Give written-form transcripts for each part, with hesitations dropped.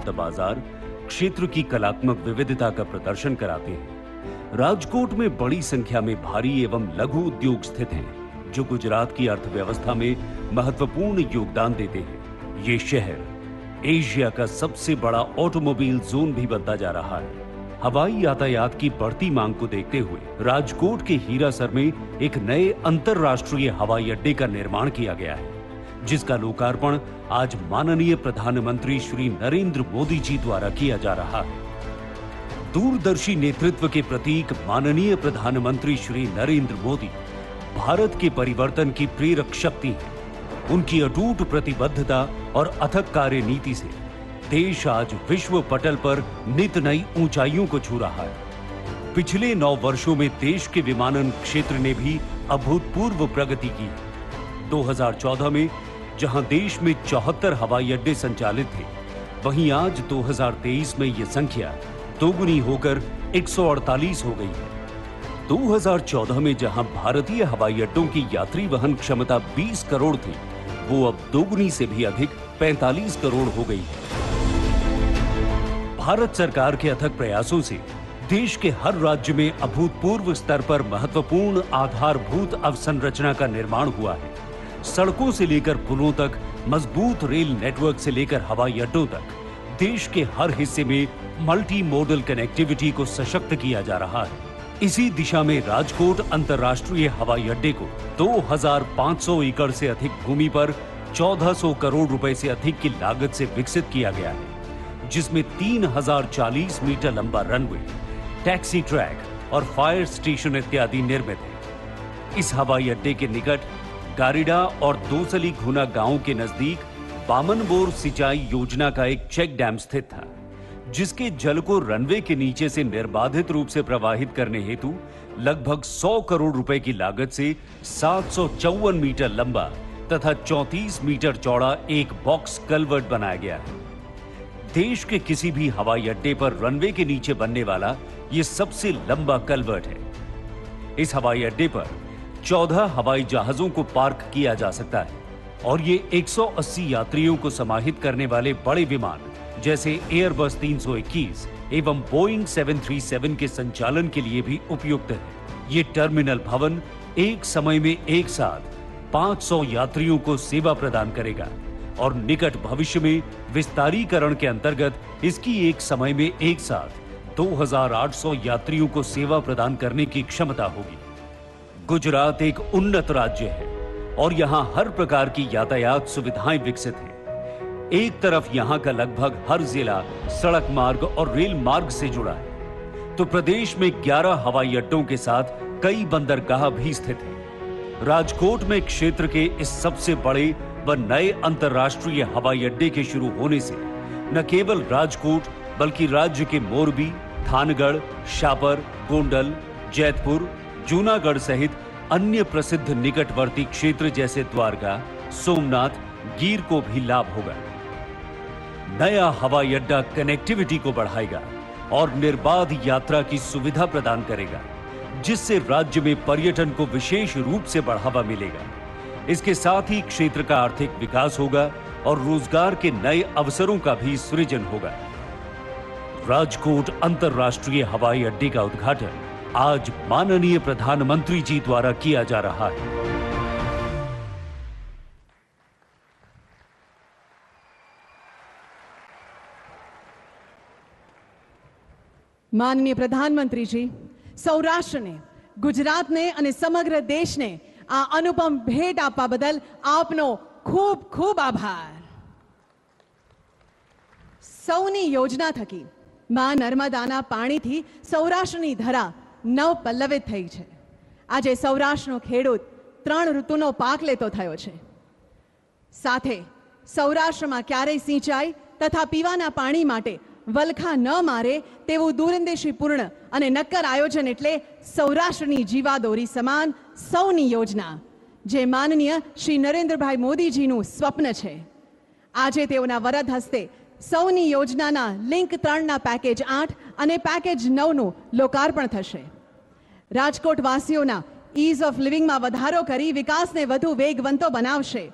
मुक्त बाजार क्षेत्र की कलात्मक विविधता का प्रदर्शन कराते हैं। राजकोट में बड़ी संख्या में भारी एवं लघु उद्योग स्थित हैं, जो गुजरात की अर्थव्यवस्था में महत्वपूर्ण योगदान देते हैं। ये शहर एशिया का सबसे बड़ा ऑटोमोबाइल जोन भी बनता जा रहा है। हवाई यातायात की बढ़ती मांग को देखते हुए राजकोट के हीरासर में एक नए अंतरराष्ट्रीय हवाई अड्डे का निर्माण किया गया है, जिसका लोकार्पण आज माननीय प्रधानमंत्री श्री नरेंद्र मोदी जी द्वारा किया जा रहा है। दूरदर्शी नेतृत्व के प्रतीक माननीय प्रधानमंत्री श्री नरेंद्र मोदी भारत के परिवर्तन की प्रेरक शक्ति है। उनकी अटूट प्रतिबद्धता और अथक कार्य नीति से देश आज विश्व पटल पर नित नई ऊंचाइयों को छू रहा है। पिछले 9 वर्षों में देश के विमानन क्षेत्र ने भी अभूतपूर्व प्रगति की। 2014 में जहां देश में 74 हवाई अड्डे संचालित थे, वहीं आज 2023 में यह संख्या दोगुनी होकर 148 हो गई है। 2014 में जहां भारतीय हवाई अड्डों की यात्री वहन क्षमता 20 करोड़ थी, वो अब दोगुनी से भी अधिक 45 करोड़ हो गई है। भारत सरकार के अथक प्रयासों से देश के हर राज्य में अभूतपूर्व स्तर पर महत्वपूर्ण आधारभूत अवसंरचना का निर्माण हुआ है। सड़कों से लेकर पुलों तक, मजबूत रेल नेटवर्क से लेकर हवाई अड्डों तक, देश के हर हिस्से में मल्टी मोडल कनेक्टिविटी को सशक्त किया जा रहा है। इसी दिशा में राजकोट अंतर्राष्ट्रीय हवाई अड्डे को 2500 एकड़ से अधिक भूमि पर 1400 करोड़ रुपए से अधिक की लागत से विकसित किया गया है, जिसमें 3040 मीटर लंबा रनवे, टैक्सी ट्रैक और फायर स्टेशन इत्यादि निर्मित है। इस हवाई अड्डे के निकट गारिडा और दोसली घुना गांव के नजदीक बामनबोर सिंचाई योजना का एक चेक डैम स्थित था, जिसके जल को रनवे के नीचे से निर्बाधित रूप से प्रवाहित करने हेतु लगभग 100 करोड़ रुपए की लागत से 754 मीटर लंबा तथा 34 मीटर चौड़ा एक बॉक्स कल्वर्ट बनाया गया है। देश के किसी भी हवाई अड्डे पर रनवे के नीचे बनने वाला यह सबसे लंबा कल्वर्ट है। इस हवाई अड्डे पर 14 हवाई जहाजों को पार्क किया जा सकता है और ये 180 यात्रियों को समाहित करने वाले बड़े विमान जैसे एयरबस 321 एवं बोइंग 737 के संचालन के लिए भी उपयुक्त है। ये टर्मिनल भवन एक समय में एक साथ 500 यात्रियों को सेवा प्रदान करेगा और निकट भविष्य में विस्तारीकरण के अंतर्गत इसकी एक समय में एक साथ 2800 यात्रियों को सेवा प्रदान करने की क्षमता होगी। गुजरात एक उन्नत राज्य है और यहाँ हर प्रकार की यातायात सुविधाएं विकसित हैं। एक तरफ यहाँ का लगभग हर जिला सड़क मार्ग और रेल मार्ग से जुड़ा है, तो प्रदेश में 11 हवाई अड्डों के साथ कई बंदरगाह भी स्थित हैं। राजकोट में क्षेत्र के इस सबसे बड़े व नए अंतर्राष्ट्रीय हवाई अड्डे के शुरू होने से न केवल राजकोट बल्कि राज्य के मोरबी, थानगढ़, शापर, गोंडल, जैतपुर, जूनागढ़ सहित अन्य प्रसिद्ध निकटवर्ती क्षेत्र जैसे द्वारका, सोमनाथ, गीर को भी लाभ होगा। नया हवाई अड्डा कनेक्टिविटी को बढ़ाएगा और निर्बाध यात्रा की सुविधा प्रदान करेगा, जिससे राज्य में पर्यटन को विशेष रूप से बढ़ावा मिलेगा। इसके साथ ही क्षेत्र का आर्थिक विकास होगा और रोजगार के नए अवसरों का भी सृजन होगा। राजकोट अंतर्राष्ट्रीय हवाई अड्डे का उद्घाटन आज माननीय प्रधानमंत्री जी द्वारा किया जा रहा है। માનનીય પ્રધાનમંત્રીજી, સૌરાષ્ટ્રને, ગુજરાતને અને સમગ્ર દેશને આ અનુપમ ભેટ આપવા બદલ આપનો ખૂબ ખૂબ આભાર। સૌની યોજના થકી માં નર્મદાના પાણીથી સૌરાષ્ટ્રની ધરા નવપલ્લવિત થઈ છે। આજે સૌરાષ્ટ્રનો ખેડૂત 3 ઋતુનો પાક લેતો થયો છે। સાથે સૌરાષ્ટ્રમાં ક્યારેય સિંચાઈ તથા પીવાના પાણી માટે વલખા ન મારે તેવું દૂરંદેશીપૂર્ણ અને નક્કર આયોજન એટલે સૌરાષ્ટ્રની જીવાદોરી સમાન સૌની યોજના, જે માનનીય શ્રી નરેન્દ્રભાઈ મોદીજીનું સ્વપ્ન છે। આજે તેઓના વરદ હસ્તે સૌની યોજનાના લિંક 3ના પેકેજ 8 અને પેકેજ 9નું લોકાર્પણ થશે। રાજકોટ વાસીઓના ઇઝ ઓફ લિવિંગમાં વધારો કરી વિકાસને વધુ વેગવંતો બનાવશે।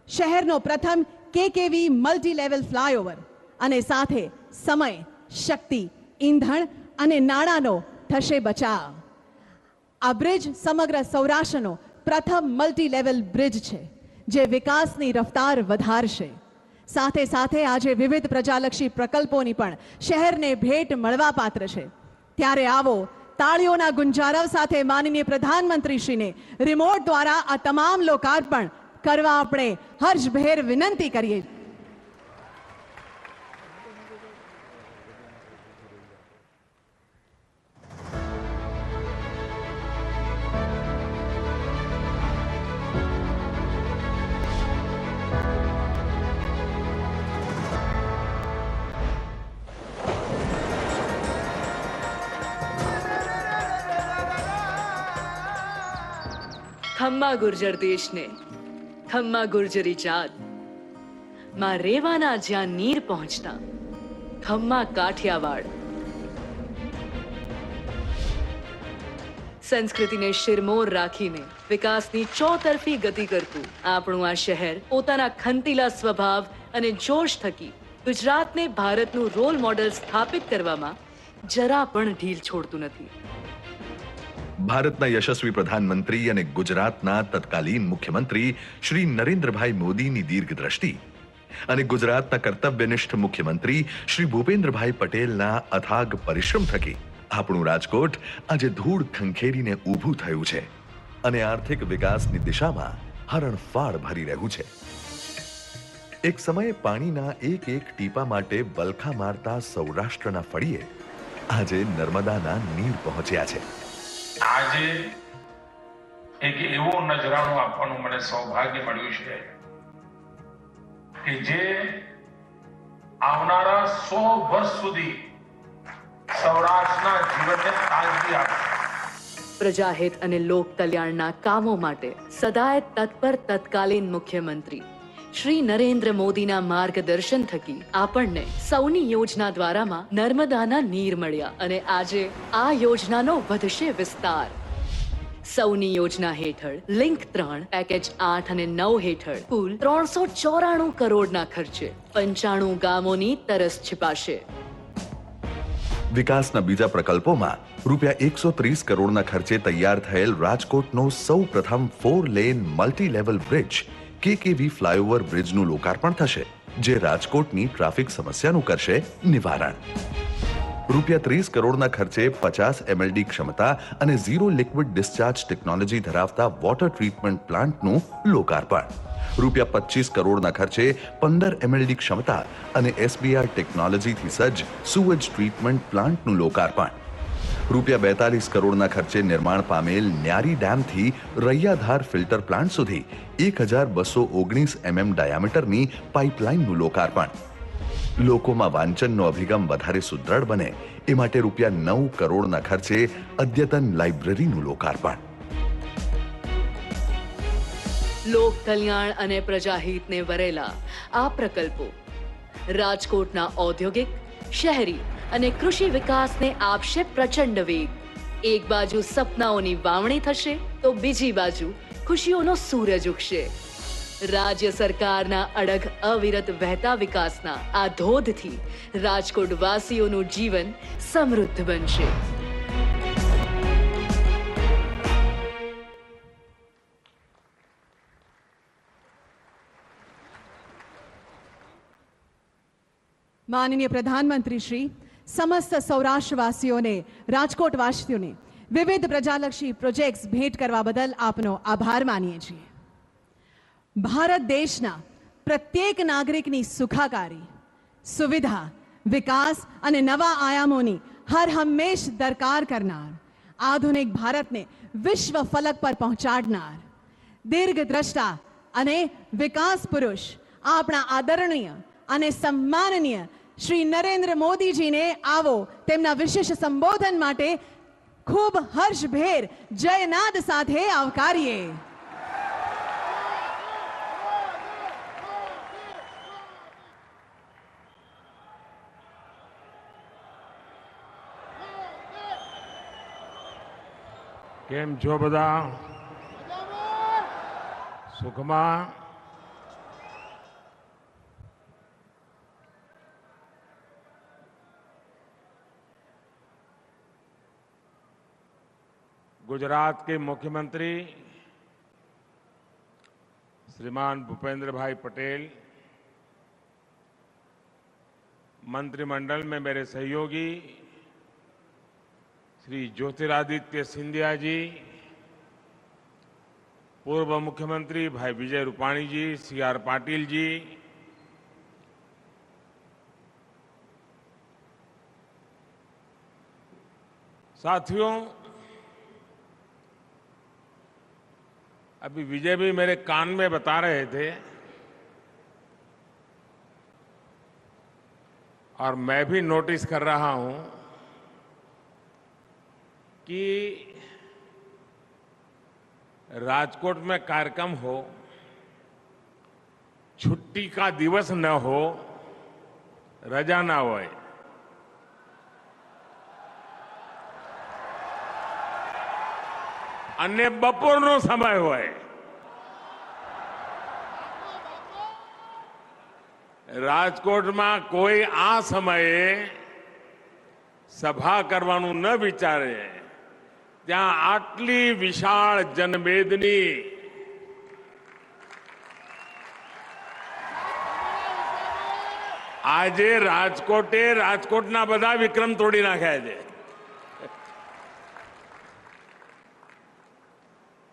શહેરનો પ્રથમ કેકેવી મલ્ટી લેવલ ફ્લાયઓવર અને સાથે સમય, શક્તિ, ઈંધણ અને નાણાંનો થશે બચાવ. આ બ્રિજ સમગ્ર સૌરાષ્ટ્રનો પ્રથમ મલ્ટી લેવલ બ્રિજ છે, જે વિકાસની રફતાર વધારશે. સાથે સાથે આજે વિવિધ પ્રજાલક્ષી પ્રકલ્પોની પણ શહેરને ભેટ મળવાપાત્ર છે. ત્યારે આવો તાળીઓના ગુંજારવ સાથે માનનીય પ્રધાનમંત્રીશ્રીને રિમોટ દ્વારા આ તમામ લોકાર્પણ કરવા આપણે હર્ષભેર વિનંતી કરીએ. ખમ્મા ગુર્જર દેશને, ખમ્મા ગુર્જરી જાત, માં રેવાના જ્યાં નીર પહોંચતા, ખમ્મા કાઠિયાવાડ. સંસ્કૃતિને શિરમોર રાખીને વિકાસની ચોતરફી ગતિ કરતું આપણું આ શહેર પોતાના ખંતીલા સ્વભાવ અને જોશ થકી ગુજરાતને ભારતનું રોલ મોડેલ સ્થાપિત કરવામાં જરા પણ ઢીલ છોડતું નથી. ભારતના યશસ્વી પ્રધાનમંત્રી અને ગુજરાતના તત્કાલીન મુખ્યમંત્રી શ્રી નરેન્દ્રભાઈ મોદીની દીર્ઘદ્રષ્ટિ અને ગુજરાતના કર્તવ્યનિષ્ઠ મુખ્યમંત્રી શ્રી ભૂપેન્દ્રભાઈ પટેલના અથાગ પરિશ્રમ થકી આપણું રાજકોટ આજે ધૂળ ખંખેરીને ઊભું થયું છે અને આર્થિક વિકાસની દિશામાં હરણફાળ ભરી રહ્યું છે. એક સમયે પાણીના એક એક ટીપા માટે બલખા મારતા સૌરાષ્ટ્રના ફળીએ આજે નર્મદાના નીર પહોંચ્યા છે. આજે એક એવો નજરાણું આપવાનું મને સૌભાગ્ય મળ્યું છે કે જે આવનારા 100 વર્ષ સુધી સૌરાષ્ટ્રના જીવનને તાજગી આપશે. પ્રજાહિત અને લોક કલ્યાણના કામો માટે સદાય તત્પર તત્કાલીન મુખ્યમંત્રી શ્રી નરેન્દ્ર મોદીના માર્ગદર્શન થકી આપણને સૌની યોજના દ્વારામાં નર્મદાના નીર મળ્યા અને આજે આ યોજનાનો વધશે વિસ્તાર. સૌની યોજના હેઠળ લિંક 3 પેકેજ 8 અને 9 હેઠળ કુલ 394 કરોડના ખર્ચે 95 ગામોની તરસ छिपाશે. વિકાસના બીજા પ્રકલ્પોમાં રૂપિયા 130 કરોડના ખર્ચે તૈયાર થયેલ રાજકોટનો સૌ પ્રથમ 4 lane multi level bridge KKV flyover બ્રિજનું લોકાર્પણ થશે, જે રાજકોટની ટ્રાફિક સમસ્યાનું કરશે નિવારણ. રૂપિયા 30 કરોડના ખર્ચે 50 MLD ક્ષમતા અને ઝીરો લિક્વિડ ડિસ્ચાર્જ ટેકનોલોજી ધરાવતા વોટર ટ્રીટમેન્ટ પ્લાન્ટનું લોકાર્પણ. રૂપિયા 25 કરોડના ખર્ચે 15 MLD ક્ષમતા અને SBR ટેકનોલોજીથી સજ્જ સુવેજ ટ્રીટમેન્ટ પ્લાન્ટનું લોકાર્પણ. રૂપિયા 42 કરોડના ખર્ચે નિર્માણ પામેલ ન્યારી ડેમથી રૈયાધાર ફિલ્ટર પ્લાન્ટ સુધી 1219 mm ડાયામીટરની પાઇપલાઇનનું લોકાર્પણ. લોકોમાં વાંચનનો અભિગમ વધારે સુદ્રઢ બને એ માટે રૂપિયા 9 કરોડના ખર્ચે અદ્યતન લાઇબ્રેરીનું લોકાર્પણ. લોક કલ્યાણ અને પ્રજાહિતને વરેલા આ પ્રકલ્પો રાજકોટના ઔદ્યોગિક, શહેરી અને કૃષિ વિકાસને આપશે પ્રચંડ વેગ. એક બાજુ સપનાઓની વાવણી થશે તો બીજી બાજુ ખુશીઓનો સૂરજ ઉગશે. રાજ્ય સરકારના અડગ અવિરત વહેતા વિકાસના આ ધોધથી રાજકોટ વાસીઓનું જીવન સમૃદ્ધ બનશે. માનનીય પ્રધાનમંત્રી શ્રી સમસ્ત સૌરાષ્ટ્રવાસીઓને, રાજકોટવાસીઓને વિવિધ પ્રજાલક્ષી પ્રોજેક્ટ્સ ભેટ કરવા બદલ આપનો આભાર માનીએ છીએ. ભારત દેશના પ્રત્યેક નાગરિકની સુખાકારી, સુવિધા, વિકાસ અને નવા આયામોની હર હંમેશ દરકાર કરનાર, આધુનિક ભારતને વિશ્વ ફલક પર પહોંચાડનાર, દીર્ઘદ્રષ્ટા અને વિકાસ પુરુષ આપણા આદરણીય અને સન્માનનીય શ્રી નરેન્દ્ર મોદીજીને આવો તેમના વિશેષ સંબોધન માટે ખૂબ હર્ષભેર જયનાદ સાથે આવકારીએ. કેમ છો બધા? સુખમાં? गुजरात के मुख्यमंत्री श्रीमान भूपेंद्र भाई पटेल, मंत्रिमंडल में मेरे सहयोगी श्री ज्योतिरादित्य सिंधिया जी, पूर्व मुख्यमंत्री भाई विजय रूपाणी जी, CR पाटिल जी, साथियों, अभी विजय भी मेरे कान में बता रहे थे और मैं भी नोटिस कर रहा हूं कि राजकोट में कार्यक्रम हो, छुट्टी का दिवस न हो, रजा ना होए, અને બપોરનો સમય હોય, રાજકોટમાં કોઈ આ સમયે સભા કરવાનું ન વિચારે, ત્યાં આટલી વિશાળ જનમેદની આજે રાજકોટના બધા વિક્રમ તોડી નાખ્યા છે.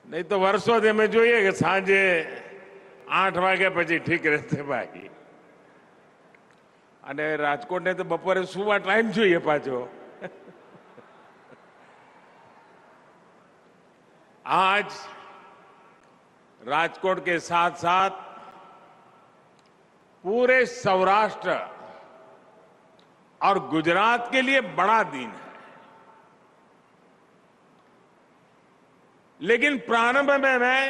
नहीं तो वर्षों से मैं જોઈએ કે સાંજે 8 વાગ્યા પછી ઠીક રહેશે ભાઈ, અને રાજકોટને તો બપોરે સુવા ટાઈમ જોઈએ પાછો. आज राजकोट के साथ साथ पूरे सौराष्ट्र और गुजरात के लिए बड़ा दिन है. लेकिन प्रारंभ में मैं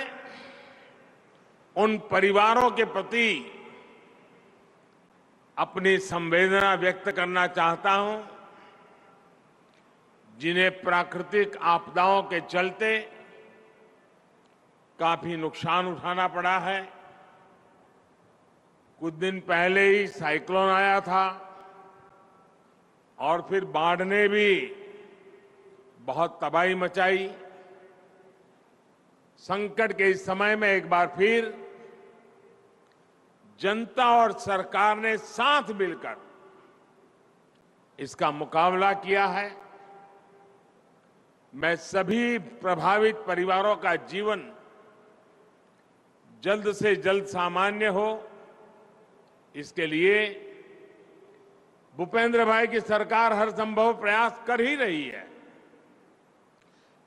उन परिवारों के प्रति अपनी संवेदना व्यक्त करना चाहता हूं जिन्हें प्राकृतिक आपदाओं के चलते काफी नुकसान उठाना पड़ा है. कुछ दिन पहले ही साइक्लोन आया था और फिर बाढ़ ने भी बहुत तबाही मचाई. संकट के इस समय में एक बार फिर जनता और सरकार ने साथ मिलकर इसका मुकाबला किया है. मैं सभी प्रभावित परिवारों का जीवन जल्द से जल्द सामान्य हो, इसके लिए भूपेंद्र भाई की सरकार हर संभव प्रयास कर ही रही है.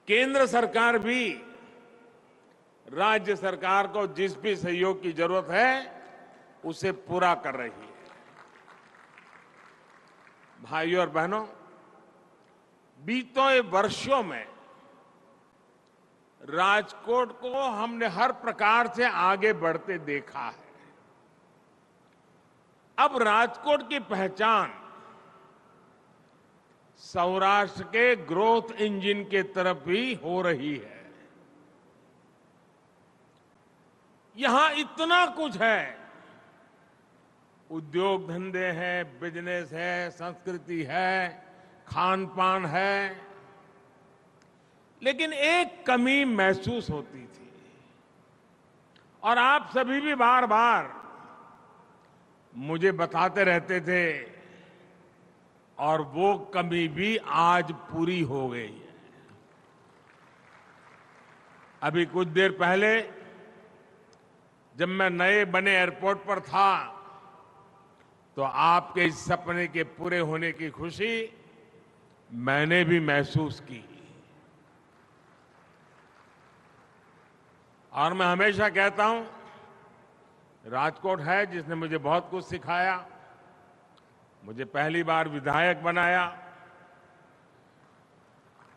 केंद्र सरकार भी राज्य सरकार को जिस भी सहयोग की जरूरत है उसे पूरा कर रही है. भाइयों और बहनों, बीते वर्षों में राजकोट को हमने हर प्रकार से आगे बढ़ते देखा है. अब राजकोट की पहचान सौराष्ट्र के ग्रोथ इंजन के तरफ भी हो रही है. यहां इतना कुछ है, उद्योग धंधे हैं, बिजनेस है, संस्कृति है, खान पान है, लेकिन एक कमी महसूस होती थी और आप सभी भी बार बार मुझे बताते रहते थे और वो कमी भी आज पूरी हो गई है. अभी कुछ देर पहले जब मैं नए बने एयरपोर्ट पर था तो आपके इस सपने के पूरे होने की खुशी मैंने भी महसूस की. और मैं हमेशा कहता हूं, राजकोट है जिसने मुझे बहुत कुछ सिखाया. मुझे पहली बार विधायक बनाया.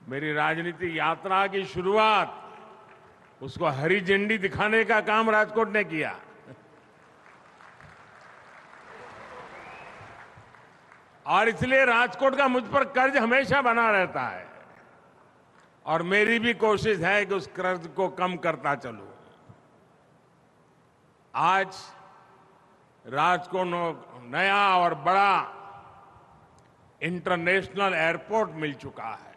मेरी राजनीतिक यात्रा की शुरुआत उसको हरी झंडी दिखाने का काम राजकोट ने किया. और इसलिए राजकोट का मुझ पर कर्ज हमेशा बना रहता है और मेरी भी कोशिश है कि उस कर्ज को कम करता चलूं. आज राजकोट को नया और बड़ा इंटरनेशनल एयरपोर्ट मिल चुका है.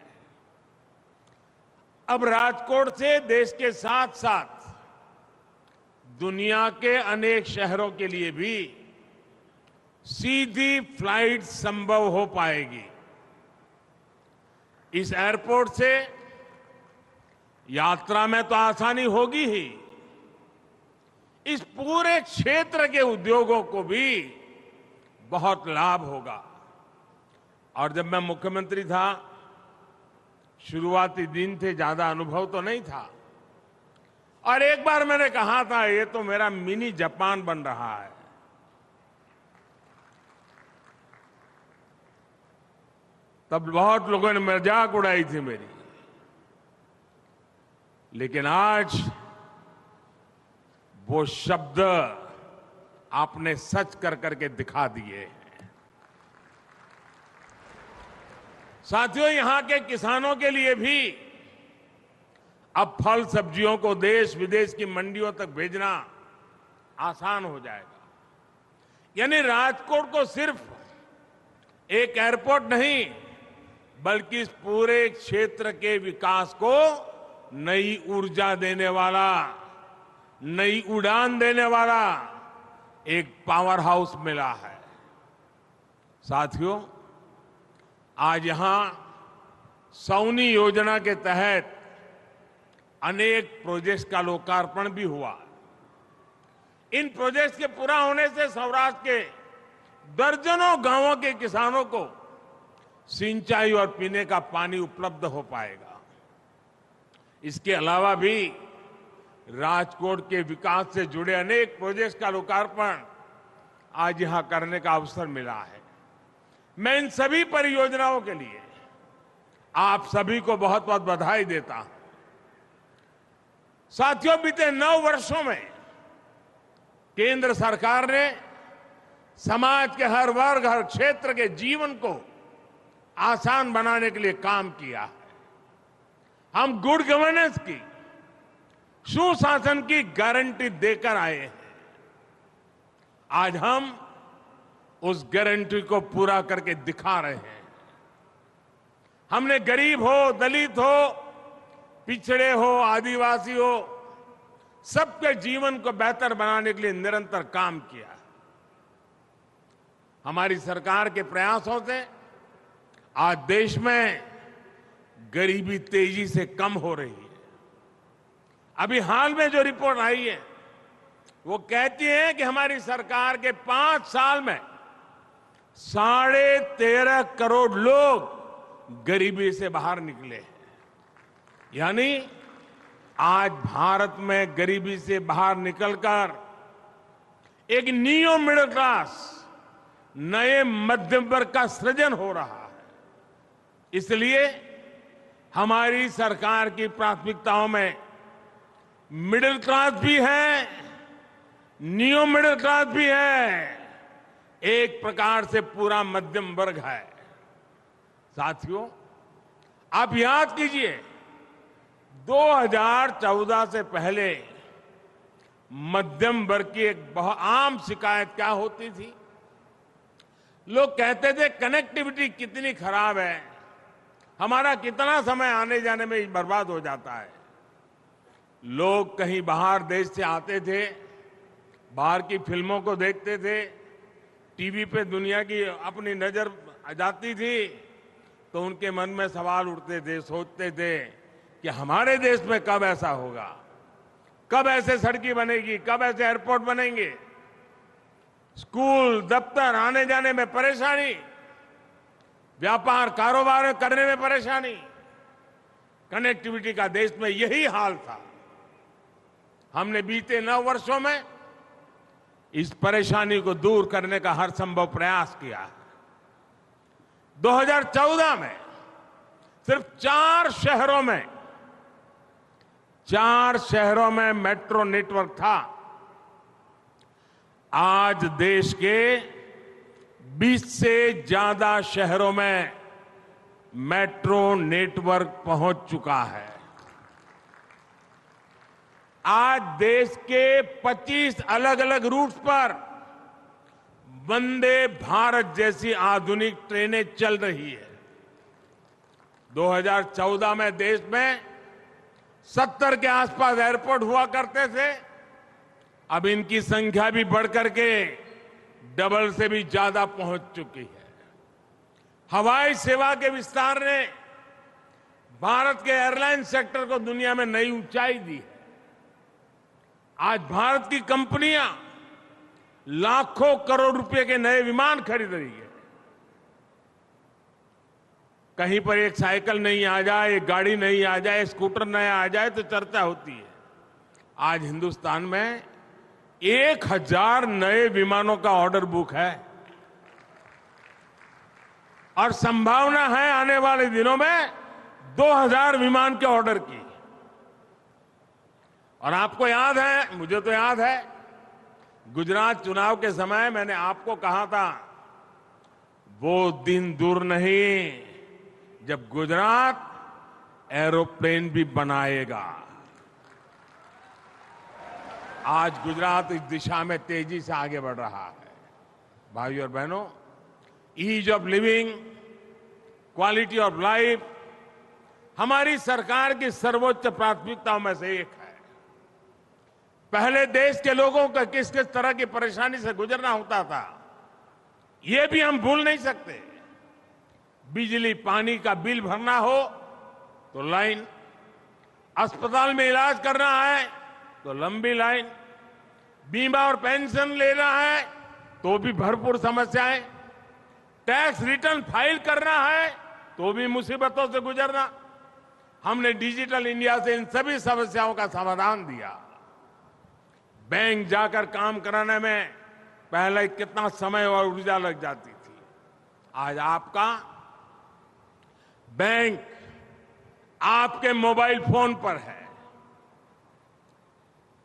अब राजकोट से देश के साथ साथ दुनिया के अनेक शहरों के लिए भी सीधी फ्लाइट संभव हो पाएगी। इस एयरपोर्ट से यात्रा में तो आसानी होगी ही, इस पूरे क्षेत्र के उद्योगों को भी बहुत लाभ होगा। और जब मैं मुख्यमंत्री था, शुरुआती दिन थे, ज्यादा अनुभव तो नहीं था, और एक बार मैंने कहा था ये तो मेरा मिनी जापान बन रहा है। तब बहुत लोगों ने मजाक उड़ाई थी मेरी, लेकिन आज वो शब्द आपने सच कर करके दिखा दिए हैं। साथियों, यहां के किसानों के लिए भी अब फल सब्जियों को देश विदेश की मंडियों तक भेजना आसान हो जाएगा। यानी राजकोट को सिर्फ एक एयरपोर्ट नहीं, बल्कि इस पूरे क्षेत्र के विकास को नई ऊर्जा देने वाला, नई उड़ान देने वाला एक पावर हाउस मिला है। साथियों, आज यहां सौनी योजना के तहत अनेक प्रोजेक्ट्स का लोकार्पण भी हुआ। इन प्रोजेक्ट्स के पूरा होने से सौराष्ट्र के दर्जनों गांवों के किसानों को सिंचाई और पीने का पानी उपलब्ध हो पाएगा। इसके अलावा भी राजकोट के विकास से जुड़े अनेक प्रोजेक्ट्स का लोकार्पण आज यहां करने का अवसर मिला है। मैं इन सभी परियोजनाओं के लिए आप सभी को बहुत बहुत बधाई देता हूं। साथियों, बीते 9 वर्षों में केंद्र सरकार ने समाज के हर वर्ग, हर क्षेत्र के जीवन को आसान बनाने के लिए काम किया है। हम गुड गवर्नेंस की, सुशासन की गारंटी देकर आए हैं। आज हम उस गारंटी को पूरा करके दिखा रहे हैं। हमने गरीब हो, दलित हो, पिछड़े हो, आदिवासी हो, सबके जीवन को बेहतर बनाने के लिए निरंतर काम किया। हमारी सरकार के प्रयासों से आज देश में गरीबी तेजी से कम हो रही है। अभी हाल में जो रिपोर्ट आई है वो कहती है कि हमारी सरकार के 5 साल में 13.5 करोड़ लोग गरीबी से बाहर निकले हैं। यानी आज भारत में गरीबी से बाहर निकलकर एक नियो मिडिल क्लास, नए मध्यम वर्ग का सृजन हो रहा है। इसलिए हमारी सरकार की प्राथमिकताओं में मिडिल क्लास भी है, नियो मिडिल क्लास भी है, एक प्रकार से पूरा मध्यम वर्ग है। साथियों, आप याद कीजिए 2014 से पहले मध्यम वर्ग की एक बहुत आम शिकायत क्या होती थी? लोग कहते थे कनेक्टिविटी कितनी खराब है, हमारा कितना समय आने जाने में बर्बाद हो जाता है। लोग कहीं बाहर देश से आते थे, बाहर की फिल्मों को देखते थे, टीवी पे दुनिया की अपनी नजर जाती थी, तो उनके मन में सवाल उठते थे, सोचते थे कि हमारे देश में कब ऐसा होगा, कब ऐसे सड़कें बनेगी, कब ऐसे एयरपोर्ट बनेंगे। स्कूल, दफ्तर आने जाने में परेशानी, व्यापार कारोबार करने में परेशानी, कनेक्टिविटी का देश में यही हाल था। हमने बीते 9 वर्षों में इस परेशानी को दूर करने का हर संभव प्रयास किया। 2014 में सिर्फ 4 शहरों में मेट्रो नेटवर्क था। आज देश के 20 से ज्यादा शहरों में मेट्रो नेटवर्क पहुंच चुका है। आज देश के 25 अलग अलग रूट्स पर वंदे भारत जैसी आधुनिक ट्रेनें चल रही है। 2014 में देश में 70 के आसपास एयरपोर्ट हुआ करते थे। अब इनकी संख्या भी बढ़कर के डबल से भी ज्यादा पहुंच चुकी है। हवाई सेवा के विस्तार ने भारत के एयरलाइन सेक्टर को दुनिया में नई ऊंचाई दी है। आज भारत की कंपनियां लाखों करोड़ रुपए के नए विमान खरीद रही है। कहीं पर एक साइकिल नहीं आ जाए, एक गाड़ी नहीं आ जाए, स्कूटर नया आ जाए तो चर्चा होती है। आज हिंदुस्तान में 1000 नए विमानों का ऑर्डर बुक है और संभावना है आने वाले दिनों में 2000 विमान के ऑर्डर की। और आपको याद है, मुझे तो याद है, गुजरात चुनाव के समय मैंने आपको कहा था वो दिन दूर नहीं जब गुजरात एरोप्लेन भी बनाएगा। आज गुजरात इस दिशा में तेजी से आगे बढ़ रहा है। भाइयों और बहनों, ease of living, quality of life हमारी सरकार की सर्वोच्च प्राथमिकताओं में से एक है। पहले देश के लोगों का किस किस तरह की परेशानी से गुजरना होता था, ये भी हम भूल नहीं सकते। बिजली पानी का बिल भरना हो तो लाइन, अस्पताल में इलाज करना है तो लंबी लाइन, बीमा और पेंशन लेना है तो भी भरपूर समस्याएं, टैक्स रिटर्न फाइल करना है तो भी मुसीबतों से गुजरना। हमने डिजिटल इंडिया से इन सभी समस्याओं का समाधान दिया। बैंक जाकर काम कराने में पहले कितना समय और ऊर्जा लग जाती थी, आज आपका बैंक आपके मोबाइल फोन पर है।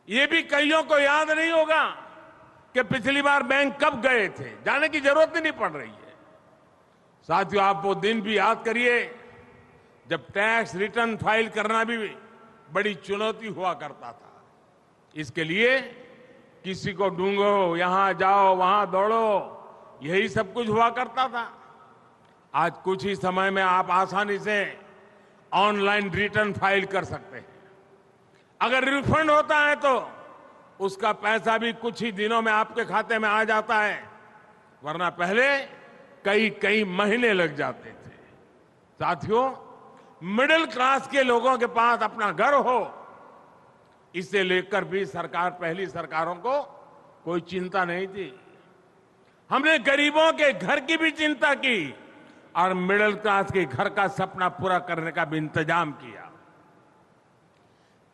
ये भी कईयों को याद नहीं होगा कि पिछली बार बैंक कब गए थे, जाने की जरूरत ही नहीं पड़ रही है। साथियों, आप वो दिन भी याद करिए जब टैक्स रिटर्न फाइल करना भी बड़ी चुनौती हुआ करता था। इसके लिए किसी को ढूंढो, यहां जाओ वहां दौड़ो, यही सब कुछ हुआ करता था। आज कुछ ही समय में आप आसानी से ऑनलाइन रिटर्न फाइल कर सकते हैं। अगर रिफंड होता है तो उसका पैसा भी कुछ ही दिनों में आपके खाते में आ जाता है, वरना पहले कई कई महीने लग जाते थे। साथियों, मिडिल क्लास के लोगों के पास अपना घर हो, इसे लेकर भी पहली सरकारों को कोई चिंता नहीं थी। हमने गरीबों के घर की भी चिंता की और मिडिल क्लास के घर का सपना पूरा करने का भी इंतजाम किया।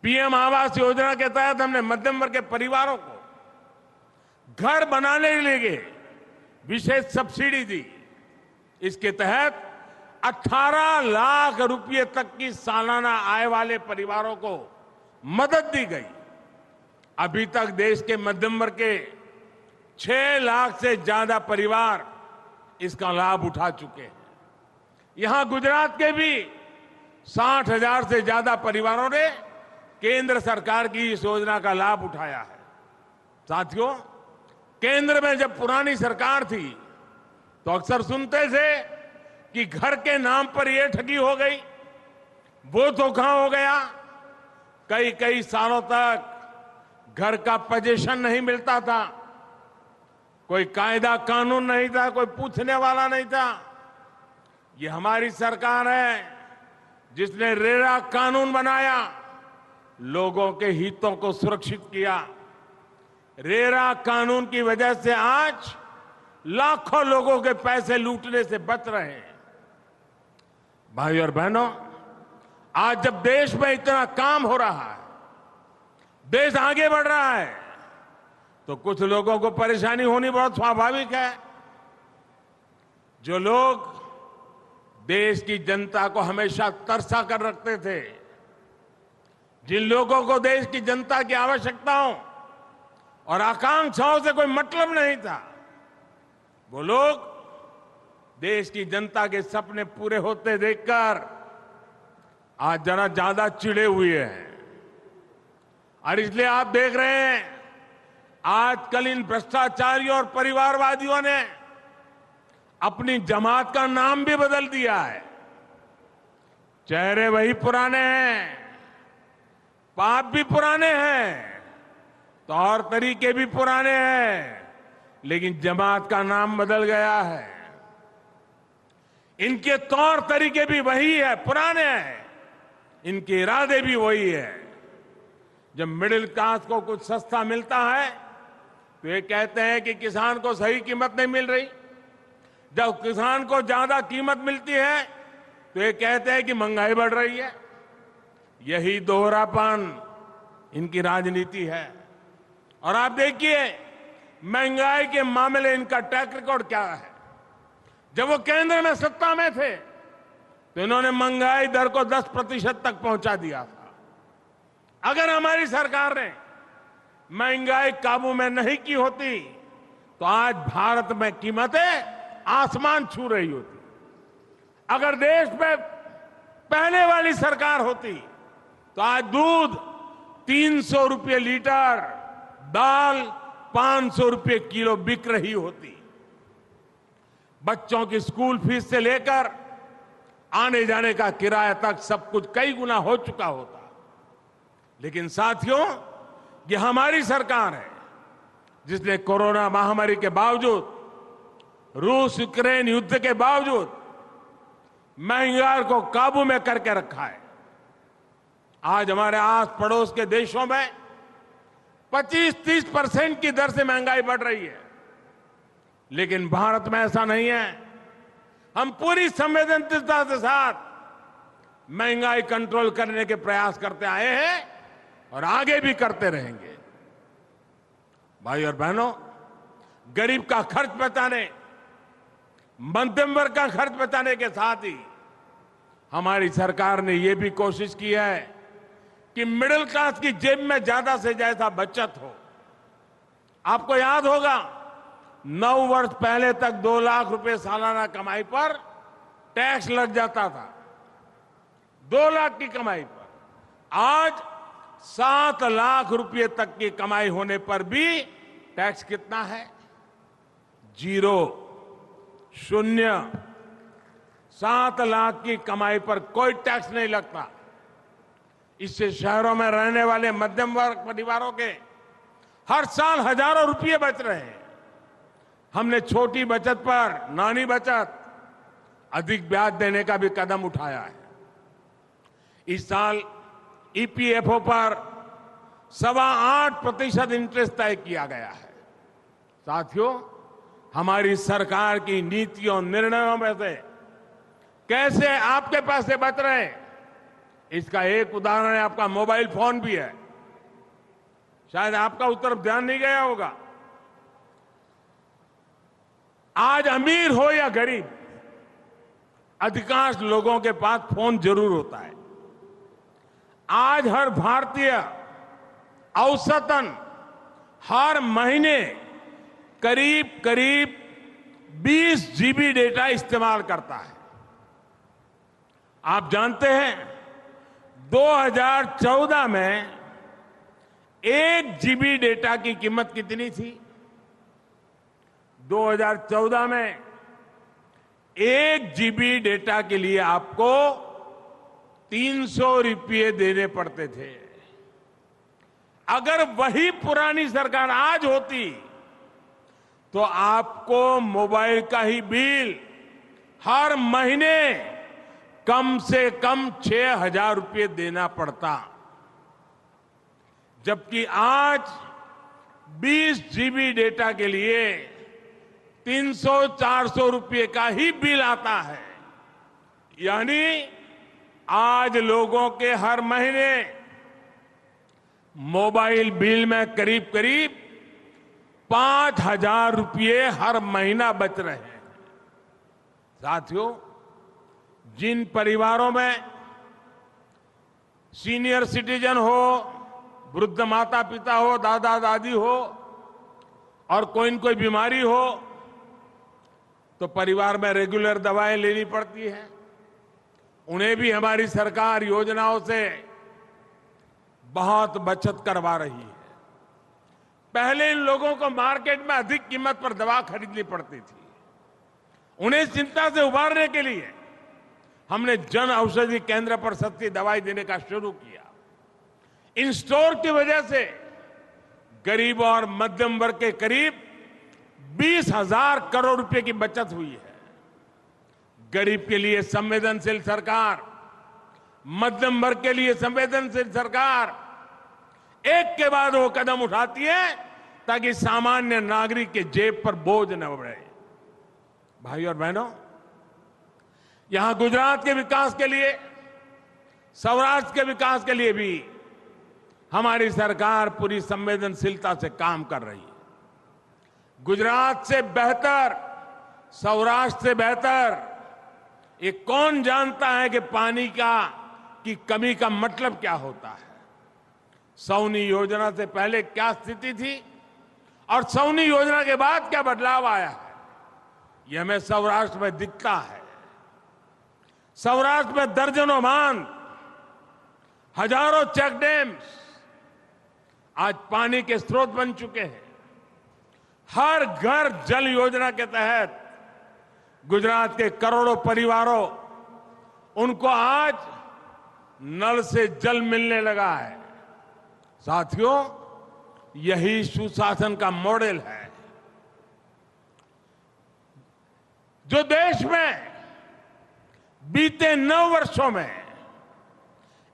पीएम आवास योजना के तहत हमने मध्यम वर्ग के परिवारों को घर बनाने के लिए विशेष सब्सिडी दी। इसके तहत 18 लाख रुपए तक की सालाना आय वाले परिवारों को मदद दी गई। अभी तक देश के मध्यम वर्ग के 6 लाख से ज्यादा परिवार इसका लाभ उठा चुके हैं। यहां गुजरात के भी 60,000 से ज्यादा परिवारों ने केंद्र सरकार की इस योजना का लाभ उठाया है। साथियों, केंद्र में जब पुरानी सरकार थी तो अक्सर सुनते थे कि घर के नाम पर यह ठगी हो गई, वो धोखा हो गया। कई कई सालों तक घर का पोजीशन नहीं मिलता था, कोई कायदा कानून नहीं था, कोई पूछने वाला नहीं था। ये हमारी सरकार है जिसने रेरा कानून बनाया, लोगों के हितों को सुरक्षित किया। रेरा कानून की वजह से आज लाखों लोगों के पैसे लूटने से बच रहे हैं। भाइयों और बहनों, आज जब देश में इतना काम हो रहा है, देश आगे बढ़ रहा है, तो कुछ लोगों को परेशानी होनी बहुत स्वाभाविक है। जो लोग देश की जनता को हमेशा तरसा कर रखते थे, जिन लोगों को देश की जनता की आवश्यकताओं और आकांक्षाओं से कोई मतलब नहीं था, वो लोग देश की जनता के सपने पूरे होते देखकर आज जरा ज्यादा चिढ़े हुए हैं। और इसलिए आप देख रहे हैं आजकल इन भ्रष्टाचारियों और परिवारवादियों ने अपनी जमात का नाम भी बदल दिया है। चेहरे वही पुराने हैं, पाप भी पुराने हैं, तौर तरीके भी पुराने हैं, लेकिन जमात का नाम बदल गया है। इनके तौर तरीके भी वही है, पुराने हैं, इनके इरादे भी वही है। जब मिडिल क्लास को कुछ सस्ता मिलता है तो ये कहते हैं कि किसान को सही कीमत नहीं मिल रही। जब किसान को ज्यादा कीमत मिलती है तो ये कहते हैं कि महंगाई बढ़ रही है। यही दोहरापन इनकी राजनीति है। और आप देखिए महंगाई के मामले इनका ट्रैक रिकॉर्ड क्या है। जब वो केंद्र में सत्ता में थे तो इन्होंने महंगाई दर को 10% तक पहुंचा दिया था। अगर हमारी सरकार ने महंगाई काबू में नहीं की होती तो आज भारत में कीमतें आसमान छू रही होती। अगर देश में पहले वाली सरकार होती तो आज दूध 300 रुपये लीटर, दाल 500 रुपये किलो बिक रही होती। बच्चों की स्कूल फीस से लेकर आने जाने का किराया तक सब कुछ कई गुना हो चुका होता। लेकिन साथियों, ये हमारी सरकार है जिसने कोरोना महामारी के बावजूद, रूस यूक्रेन युद्ध के बावजूद महंगाई को काबू में करके रखा है। आज हमारे आस पड़ोस के देशों में 25-30% की दर से महंगाई बढ़ रही है, लेकिन भारत में ऐसा नहीं है। हम पूरी संवेदनशीलता के साथ महंगाई कंट्रोल करने के प्रयास करते आए हैं और आगे भी करते रहेंगे। भाई और बहनों, गरीब का खर्च बचाने, मध्यम वर्ग का खर्च बचाने के साथ ही हमारी सरकार ने यह भी कोशिश की है कि मिडिल क्लास की जेब में ज्यादा से ज्यादा बचत हो। आपको याद होगा 9 वर्ष पहले तक 2 लाख रुपए सालाना कमाई पर टैक्स लग जाता था। 2 लाख की कमाई पर आज 7 लाख रुपए तक की कमाई होने पर भी टैक्स कितना है? 0, 0। 7 लाख की कमाई पर कोई टैक्स नहीं लगता। इससे शहरों में रहने वाले मध्यम वर्ग परिवारों के हर साल हजारों रुपये बच रहे हैं। हमने छोटी बचत पर, नानी बचत, अधिक ब्याज देने का भी कदम उठाया है। इस साल ईपीएफओ पर 8.25% इंटरेस्ट तय किया गया है। साथियों, हमारी सरकार की नीतियों, निर्णयों में से कैसे आपके पैसे बच रहे हैं, इसका एक उदाहरण है आपका मोबाइल फोन भी है। शायद आपका उस तरफ ध्यान नहीं गया होगा। आज अमीर हो या गरीब, अधिकांश लोगों के पास फोन जरूर होता है। आज हर भारतीय औसतन हर महीने करीब करीब 20 जीबी डेटा इस्तेमाल करता है। आप जानते हैं 2014 में 1 जीबी डेटा की कीमत कितनी थी? 2014 में 1 जीबी डेटा के लिए आपको 300 रुपये देने पड़ते थे। अगर वही पुरानी सरकार आज होती तो आपको मोबाइल का ही बिल हर महीने कम से कम 6,000 रुपये देना पड़ता। जबकि आज 20 जीबी डेटा के लिए 300-400 रुपये का ही बिल आता है। यानी आज लोगों के हर महीने मोबाइल बिल में करीब करीब 5,000 रुपये हर महीना बच रहे हैं। साथियों, जिन परिवारों में सीनियर सिटीजन हो, वृद्ध माता पिता हो, दादा दादी हो और कोई न कोई बीमारी हो तो परिवार में रेगुलर दवाएं लेनी पड़ती है। उन्हें भी हमारी सरकार योजनाओं से बहुत बचत करवा रही है। पहले इन लोगों को मार्केट में अधिक कीमत पर दवा खरीदनी पड़ती थी। उन्हें चिंता से उबारने के लिए हमने जन औषधि केंद्र पर सस्ती दवाई देने का शुरू किया। इन स्टोर की वजह से गरीब और मध्यम वर्ग के करीब 20,000 करोड़ रुपए की बचत हुई है। गरीब के लिए संवेदनशील सरकार, मध्यम वर्ग के लिए संवेदनशील सरकार एक के बाद वो कदम उठाती है ताकि सामान्य नागरिक के जेब पर बोझ न बढ़े। भाई और बहनों, यहां गुजरात के विकास के लिए, सौराष्ट्र के विकास के लिए भी हमारी सरकार पूरी संवेदनशीलता से काम कर रही है। गुजरात से बेहतर, सौराष्ट्र से बेहतर ये कौन जानता है कि पानी की कमी का मतलब क्या होता है। सौनी योजना से पहले क्या स्थिति थी और सौनी योजना के बाद क्या बदलाव आया है, यह हमें सौराष्ट्र में दिखता है। सौराष्ट्र में दर्जनों बांध, हजारों चेक डैम्स आज पानी के स्रोत बन चुके हैं। हर घर जल योजना के तहत गुजरात के करोड़ों परिवारों, उनको आज नल से जल मिलने लगा है। साथियों, यही सुशासन का मॉडल है जो देश में बीते 9 वर्षों में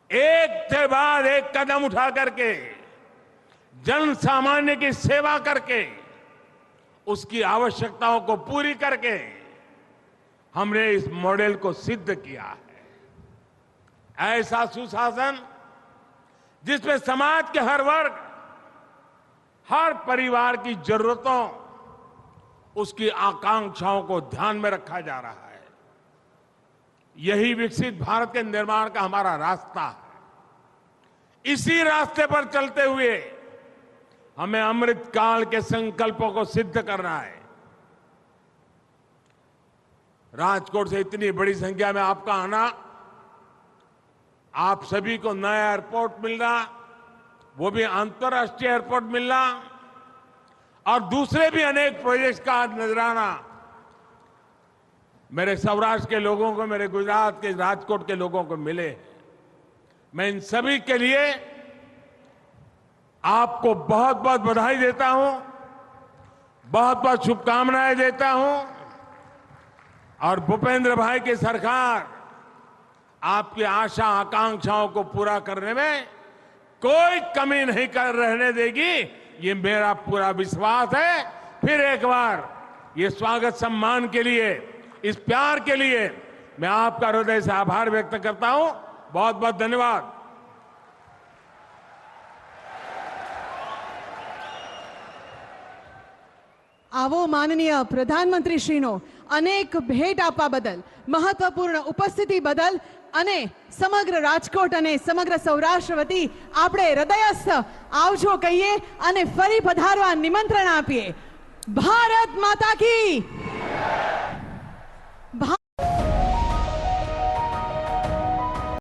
एक के बाद एक कदम उठा करके, जन सामान्य की सेवा करके, उसकी आवश्यकताओं को पूरी करके हमने इस मॉडल को सिद्ध किया है। ऐसा सुशासन जिसमें समाज के हर वर्ग, हर परिवार की जरूरतों, उसकी आकांक्षाओं को ध्यान में रखा जा रहा है। यही विकसित भारत के निर्माण का हमारा रास्ता है। इसी रास्ते पर चलते हुए हमें अमृत काल के संकल्पों को सिद्ध करना है। राजकोट से इतनी बड़ी संख्या में आपका आना, आप सभी को नया एयरपोर्ट मिलना, वो भी अंतर्राष्ट्रीय एयरपोर्ट मिलना, और दूसरे भी अनेक प्रोजेक्ट्स का नजराना मेरे सौराष्ट्र के लोगों को, मेरे गुजरात के राजकोट के लोगों को मिले। मैं इन सभी के लिए आपको बहुत बहुत बधाई देता हूं, बहुत बहुत शुभकामनाएं देता हूं। और भूपेंद्र भाई की सरकार आपकी आशा आकांक्षाओं को पूरा करने में कोई कमी नहीं कर रहने देगी, ये मेरा पूरा विश्वास है। फिर एक बार ये स्वागत सम्मान के लिए, इस प्यार के लिए मैं आपका हृदय से आभार व्यक्त करता हूं। बहुत बहुत धन्यवाद। આવો માનનીય પ્રધાનમંત્રીશ્રીનો અનેક ભેટ આપવા બદલ, મહત્વપૂર્ણ ઉપસ્થિતિ બદલ અને સમગ્ર રાજકોટ અને સમગ્ર સૌરાષ્ટ્ર વતી આપણે હૃદયસ્થ આવજો કહીએ અને ફરી પધારવા નિમંત્રણ આપીએ। ભારત માતા કી